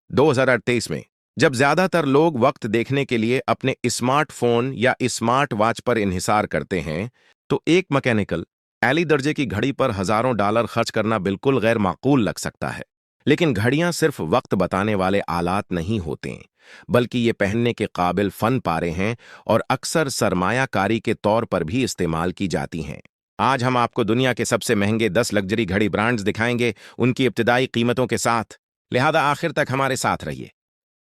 2023 में जब ज्यादातर लोग वक्त देखने के लिए अपने स्मार्टफोन या स्मार्ट वॉच पर इन्हिसार करते हैं, तो एक मैकेनिकल एली दर्जे की घड़ी पर हजारों डॉलर खर्च करना बिल्कुल गैर माकूल लग सकता है। लेकिन घड़ियां सिर्फ वक्त बताने वाले आलात नहीं होते, बल्कि ये पहनने के काबिल फन पारे हैं और अक्सर सरमायाकारी के तौर पर भी इस्तेमाल की जाती हैं। आज हम आपको दुनिया के सबसे महंगे 10 लग्जरी घड़ी ब्रांड्स दिखाएंगे, उनकी इब्तिदाई कीमतों के साथ। लिहाजा आखिर तक हमारे साथ रहिए।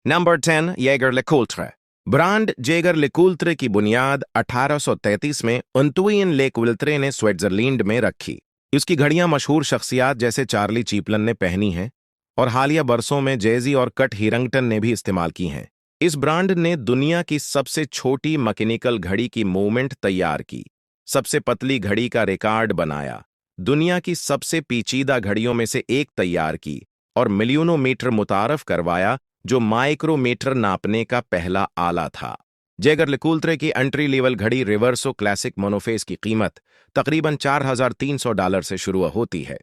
Number 10, Jaeger LeCoultre. Brand Jaeger LeCoultre की बुनियाद 1833 में अंतुइन लेकविल्ट्रे ने स्विट्जरलैंड में रखी। उसकी घड़ियां मशहूर शख्सियात जैसे चार्ली चैपलिन ने पहनी हैं और हालिया बरसों में जेजी और कट हिरंगटन ने भी इस्तेमाल की हैं। इस ब्रांड ने दुनिया की सबसे छोटी मैकेनिकल घड़ी की मूवमेंट तैयार की, सबसे पतली घड़ी का रिकॉर्ड बनाया, दुनिया की सबसे पेचीदा घड़ियों में से एक तैयार की और मिलियनों मीटर मुतारफ करवाया, जो माइक्रोमीटर नापने का पहला आला था। जेगर लेकूल्ट्रे की एंट्री लेवल घड़ी रिवर्सो क्लासिक मोनोफेस की कीमत तकरीबन $4,300 से शुरू होती है।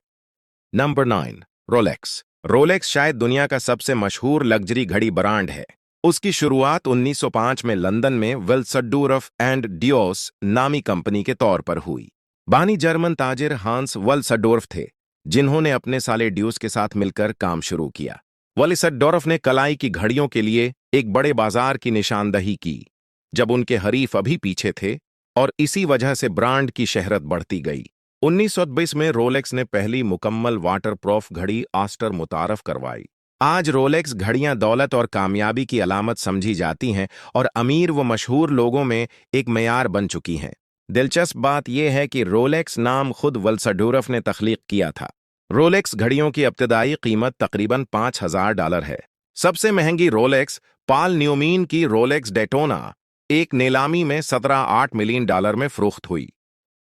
Number 9, Rolex. रोलेक्स शायद दुनिया का सबसे मशहूर लग्जरी घड़ी ब्रांड है। उसकी शुरुआत 1905 में लंदन में विल्सडोर्फ एंड डियोस नामी कंपनी के तौर पर हुई। बानी जर्मन ताजिर हांस विल्सडोर्फ थे, जिन्होंने अपने साले ड्यूस के साथ मिलकर काम शुरू किया। विल्सडोर्फ ने कलाई की घड़ियों के लिए एक बड़े बाजार की निशानदही की, जब उनके हरीफ अभी पीछे थे, और इसी वजह से ब्रांड की शहरत बढ़ती गई। 1920 में रोलेक्स ने पहली मुकम्मल वाटरप्रूफ घड़ी आस्टर मुतारफ करवाई। आज रोलेक्स घड़ियां दौलत और कामयाबी की अलामत समझी जाती हैं और अमीर व मशहूर लोगों में एक मेयार बन चुकी हैं। दिलचस्प बात यह है कि रोलेक्स नाम खुद विल्सडोर्फ ने तख्लीक किया था। रोलेक्स घड़ियों की इब्तिदाई कीमत तकरीबन $5,000 है। सबसे महंगी रोलेक्स पॉल न्यूमैन की रोलेक्स डेटोना एक नीलामी में $17.8 मिलियन में फरोख्त हुई।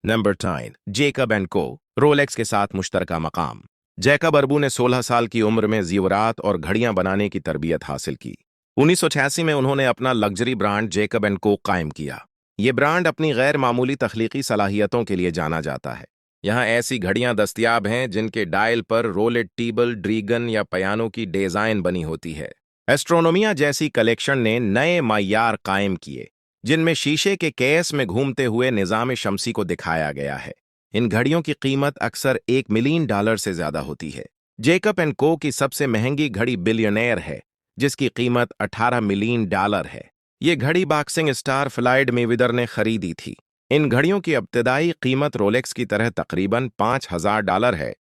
नंबर 10, जैकब एंड को। रोलेक्स के साथ मुश्तरका मकाम। जैकब अरबू ने 16 साल की उम्र में ज़ेवरात और घड़ियां बनाने की तरबियत हासिल की। 1986 में उन्होंने अपना लग्जरी ब्रांड जैकब एंड को कायम किया। ये ब्रांड अपनी गैर मामूली तख्लीकी सलाहियतों के लिए जाना जाता है। यहाँ ऐसी घड़ियां दस्तयाब हैं जिनके डायल पर रोलेट टीबल, ड्रीगन या पियानो की डिजाइन बनी होती है। एस्ट्रोनोमिया जैसी कलेक्शन ने नए मायार कायम किए, जिनमें शीशे के केस में घूमते हुए निजाम शमसी को दिखाया गया है। इन घड़ियों की कीमत अक्सर $1 मिलियन से ज्यादा होती है। जैकब एंड को की सबसे महंगी घड़ी बिलियनेयर है, जिसकी कीमत $18 मिलियन है। ये घड़ी बॉक्सिंग स्टार फ्लाइड मेविदर ने खरीदी थी। इन घड़ियों की इब्तिदाई कीमत रोलेक्स की तरह तकरीबन $5,000 है,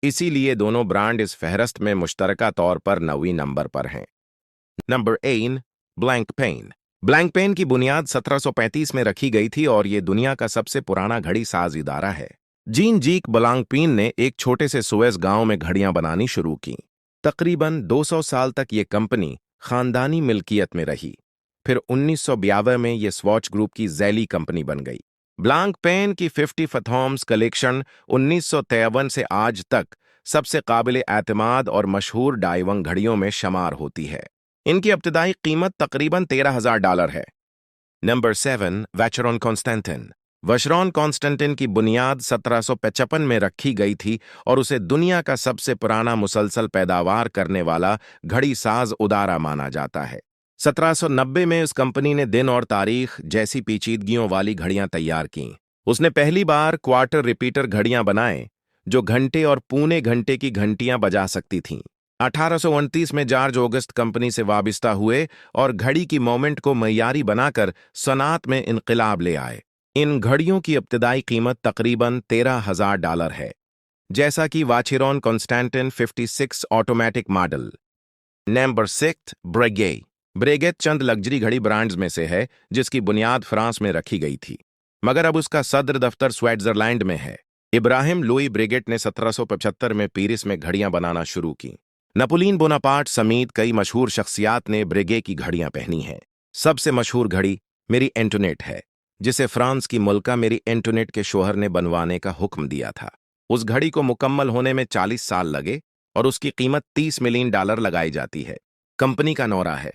इसीलिए दोनों ब्रांड इस फहरस्त में मुश्तरका तौर पर 9वीं नंबर पर हैं। नंबर 8, ब्लैंकपेन। ब्लैंकपेन की बुनियाद 1735 में रखी गई थी और ये दुनिया का सबसे पुराना घड़ी साज इदारा है। जीन जीक ब्लैंकपेन ने एक छोटे से सुएज गांव में घड़ियां बनानी शुरू की। तकरीबन 200 साल तक ये कंपनी खानदानी मिल्कियत में रही। फिर 1952 में ये स्वॉच ग्रुप की ज़ैली कंपनी बन गई। ब्लैंकपेन की 50 थॉम्स कलेक्शन 1953 से आज तक सबसे काबिल एतमाद और मशहूर डाइवंग घड़ियों में शुमार होती है। इनकी इब्तिदाई कीमत तकरीबन $13,000 है। Number 7, Vacheron Constantin. Vacheron Constantin की बुनियाद 1755 में रखी गई थी और उसे दुनिया का सबसे पुराना मुसलसल पैदावार करने वाला घड़ी साज उदारा माना जाता है। 1790 में इस कंपनी ने दिन और तारीख जैसी पेचीदगियों वाली घड़ियां तैयार कीं। उसने पहली बार क्वार्टर रिपीटर घड़ियां बनाए, जो घंटे और पौने घंटे की घंटियां बजा सकती थीं। 1829 में जॉर्ज ऑगस्ट कंपनी से वाबिस्ता हुए और घड़ी की मोमेंट को मयारी बनाकर सनात में इनकलाब ले आए। इन घड़ियों की इब्तिदाई कीमत तकरीबन $13,000 है, जैसा कि वाचेरॉन कॉन्स्टेंटिन 56 ऑटोमेटिक मॉडल। नंबर 6, ब्रेगे। ब्रेगेट चंद लग्जरी घड़ी ब्रांड्स में से है जिसकी बुनियाद फ्रांस में रखी गई थी, मगर अब उसका सदर दफ्तर स्विट्जरलैंड में है। इब्राहिम लुई ब्रेगेट ने 1775 में पेरिस में घड़ियां बनाना शुरू की। नेपोलियन बोनापार्ट समेत कई मशहूर शख्सियात ने ब्रेगे की घड़ियां पहनी हैं। सबसे मशहूर घड़ी मेरी एंटोनेट है, जिसे फ्रांस की मुल्का मेरी एंटोनेट के शोहर ने बनवाने का हुक्म दिया था। उस घड़ी को मुकम्मल होने में 40 साल लगे और उसकी कीमत $30 मिलियन लगाई जाती है। कंपनी का नौरा है,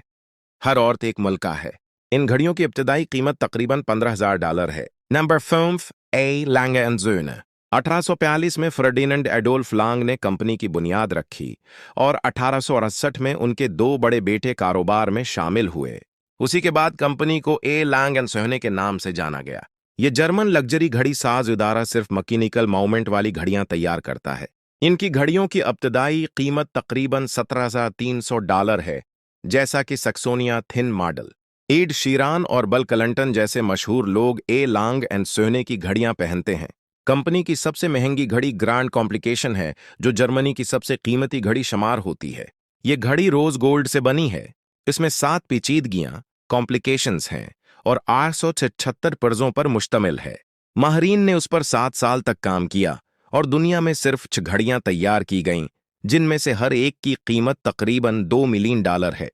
हर औरत एक मलका है। इन घड़ियों की इब्तिदाई कीमत तकरीबन $15,000 है। नंबर 5, ए लैंगे एंड ज़ोने। 1842 में फर्डिनेंड एडोल्फ लांग ने कंपनी की बुनियाद रखी और 1868 में उनके दो बड़े बेटे कारोबार में शामिल हुए। उसी के बाद कंपनी को ए लांग एंड सोहने के नाम से जाना गया। ये जर्मन लग्जरी घड़ी साज इदारा सिर्फ मैकेनिकल माउंट वाली घड़ियां तैयार करता है। इनकी घड़ियों की इब्तदाई कीमत तकरीबन $17,300 है, जैसा कि सक्सोनिया थिन मॉडल। एड शीरान और बल कलंटन जैसे मशहूर लोग ए लांग एंड सोहने की घड़ियां पहनते हैं। कंपनी की सबसे महंगी घड़ी ग्रांड कॉम्प्लिकेशन है, जो जर्मनी की सबसे कीमती घड़ी शुमार होती है। ये घड़ी रोज गोल्ड से बनी है। इसमें 7 पेचीदगियां कॉम्प्लिकेशंस हैं और 876 पर्जों पर मुश्तमिल है। माहरीन ने उस पर 7 साल तक काम किया और दुनिया में सिर्फ 6 घड़ियां तैयार की गईं, जिनमें से हर एक की कीमत तकरीबन $2 मिलियन है।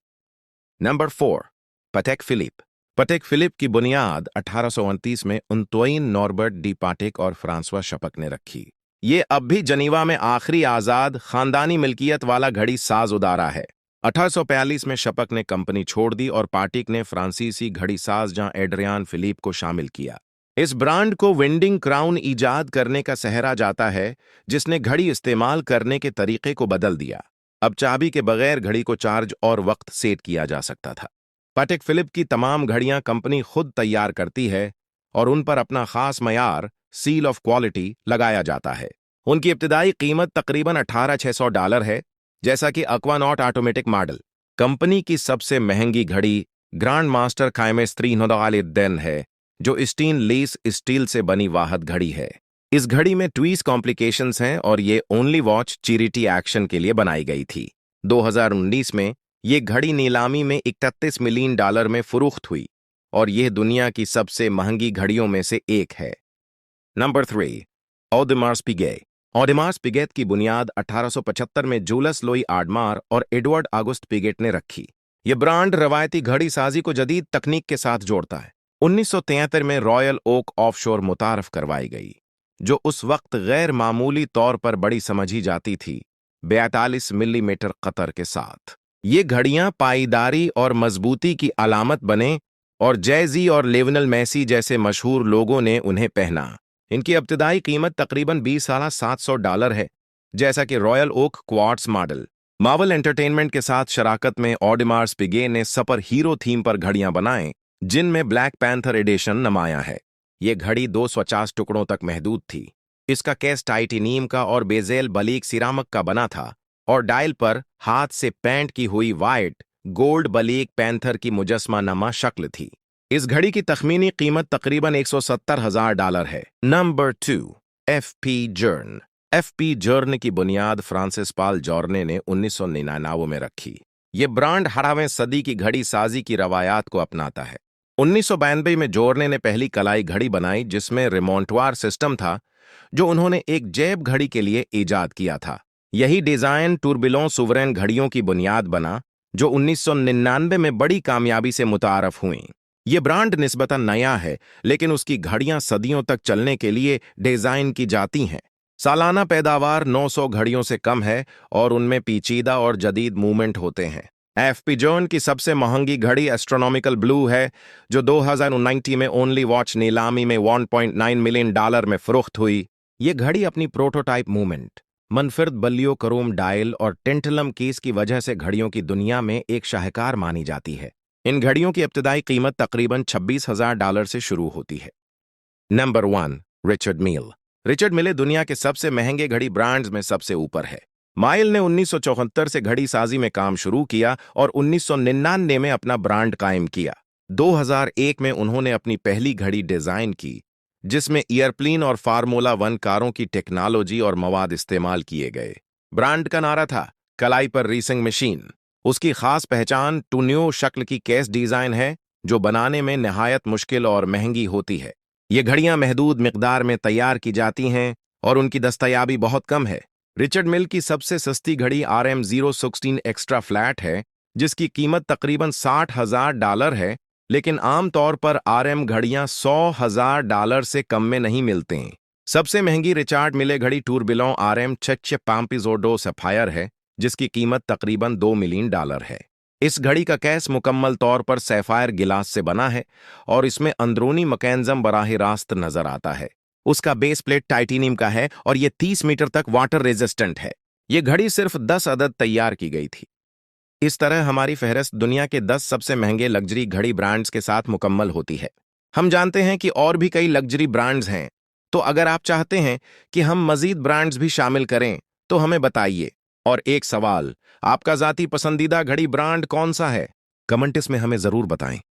Number 4, Patek Philippe. Patek Philippe की बुनियाद 1829 में उनतोइन नॉर्बर्ट डी पाटेक और फ्रांसवा शपक ने रखी। ये अब भी जनीवा में आखिरी आजाद खानदानी मिल्कियत वाला घड़ी साज उदारा है। 1842 में शपक ने कंपनी छोड़ दी और पाटेक ने फ्रांसीसी घड़ी साज जहां एड्रियान फिलिप को शामिल किया। इस ब्रांड को विंडिंग क्राउन ईजाद करने का सहरा जाता है, जिसने घड़ी इस्तेमाल करने के तरीके को बदल दिया। अब चाबी के बगैर घड़ी को चार्ज और वक्त सेट किया जा सकता था। पाटेक फिलिप की तमाम घड़ियां कंपनी खुद तैयार करती है और उन पर अपना खास मयार सील ऑफ क्वालिटी लगाया जाता है। उनकी इब्तिदाई कीमत तकरीबन $18,600 है, जैसा कि अक्वानॉट ऑटोमेटिक मॉडल। कंपनी की सबसे महंगी घड़ी ग्रांड मास्टर कायमेस 300 है, जो स्टेनलेस स्टील से बनी वाहद घड़ी है। इस घड़ी में ट्वीस कॉम्प्लिकेशंस हैं और ये ओनली वॉच चैरिटी एक्शन के लिए बनाई गई थी। 2019 में ये घड़ी नीलामी में $31 मिलियन में फरोख्त हुई और यह दुनिया की सबसे महंगी घड़ियों में से एक है। Number 3, ऑडेमार Piaget. ऑडेमार पिगेट की बुनियाद 1875 में जूलियस लुई ऑडेमार और एडवर्ड ऑगस्ट पिगेट ने रखी। यह ब्रांड रवायती घड़ी साजी को जदीद तकनीक के साथ जोड़ता है। 1973 में रॉयल ओक ऑफशोर मुतारफ करवाई गई, जो उस वक्त गैर मामूली तौर पर बड़ी समझी जाती थी, 42 मिलीमीटर कतर के साथ। ये घड़ियां पाईदारी और मजबूती की अलामत बने और जय-ज़ी और लियोनेल मेसी जैसे मशहूर लोगों ने उन्हें पहना। इनकी इब्तिदाई कीमत तकरीबन $20,700 है, जैसा कि Royal Oak quartz model. Marvel Entertainment के साथ शराकत में ऑडेमार पिगेट ने सुपर हीरो थीम पर घड़ियां बनाएं, जिनमें ब्लैक पैंथर एडिशन नुमाया है। ये घड़ी 250 टुकड़ों तक महदूद थी। इसका केस टाइटेनियम का और बेजेल बलीक सिरामिक का बना था और डायल पर हाथ से पेंट की हुई वाइट गोल्ड बलीक पैंथर की मुजस्मा नमा शक्ल थी। इस घड़ी की तखमीनी कीमत तकरीबन $170,000 है। नंबर 2, एफ.पी. जर्न। एफ.पी. जर्न की बुनियाद फ्रांसिस पाल जॉर्ने ने 1999 में रखी। ये ब्रांड 18वीं सदी की घड़ी साजी की रवायात को अपनाता है। 1992 में जॉर्ने ने पहली कलाई घड़ी बनाई, जिसमें रिमोंटवार सिस्टम था, जो उन्होंने एक जैब घड़ी के लिए ईजाद किया था। यही डिजाइन टूरबिलों सुवरेन घड़ियों की बुनियाद बना, जो 1999 में बड़ी कामयाबी से मुतारफ हुई। ये ब्रांड निस्बतन नया है, लेकिन उसकी घड़ियां सदियों तक चलने के लिए डिजाइन की जाती हैं। सालाना पैदावार 900 घड़ियों से कम है और उनमें पेचीदा और जदीद मूवमेंट होते हैं। एफ.पी. जर्न की सबसे महंगी घड़ी एस्ट्रोनॉमिकल ब्लू है, जो 2019 में ओनली वॉच नीलामी में $1.9 मिलियन में फरोख्त हुई। ये घड़ी अपनी प्रोटोटाइप मूवमेंट, मनफरद बल्लियों क्रोम डायल और टेंटलम केस की वजह से घड़ियों की दुनिया में एक शाहकार मानी जाती है। इन घड़ियों की इब्तिदाई कीमत तकरीबन $26,000 से शुरू होती है। नंबर 1, रिचर्ड मिल। रिचर्ड मिले दुनिया के सबसे महंगे घड़ी ब्रांड्स में सबसे ऊपर है। माइल ने 1974 से घड़ी साजी में काम शुरू किया और 1999 में अपना ब्रांड कायम किया। 2001 में उन्होंने अपनी पहली घड़ी डिजाइन की, जिसमें एयरप्लेन और फार्मूला 1 कारों की टेक्नोलॉजी और मवाद इस्तेमाल किए गए। ब्रांड का नारा था कलाई पर रेसिंग मशीन। उसकी खास पहचान टून्यो शक्ल की केस डिजाइन है, जो बनाने में निहायत मुश्किल और महंगी होती है। ये घड़ियां महदूद मिकदार में तैयार की जाती हैं और उनकी दस्तयाबी बहुत कम है। रिचर्ड मिल की सबसे सस्ती घड़ी RM016 एक्स्ट्रा फ्लैट है, जिसकी कीमत तकरीबन $60,000 है, लेकिन आमतौर पर RM घड़ियां $100,000 से कम में नहीं मिलते हैं। सबसे महंगी रिचर्ड मिले घड़ी टूरबिलों RM पाम्पिजोडो सफायर है, जिसकी कीमत तकरीबन $2 मिलियन है। इस घड़ी का केस मुकम्मल तौर पर सैफायर गिलास से बना है और इसमें अंदरूनी मैकेनिज्म बराह रास्त नजर आता है। उसका बेस प्लेट टाइटेनियम का है और ये 30 मीटर तक वाटर रेजिस्टेंट है। ये घड़ी सिर्फ 10 अदद तैयार की गई थी। इस तरह हमारी फहरिस्त दुनिया के 10 सबसे महंगे लग्जरी घड़ी ब्रांड्स के साथ मुकम्मल होती है। हम जानते हैं कि और भी कई लग्जरी ब्रांड्स हैं, तो अगर आप चाहते हैं कि हम मजीद ब्रांड्स भी शामिल करें तो हमें बताइए। और एक सवाल, आपका ज़ाती पसंदीदा घड़ी ब्रांड कौन सा है? कमेंट्स में हमें ज़रूर बताएं।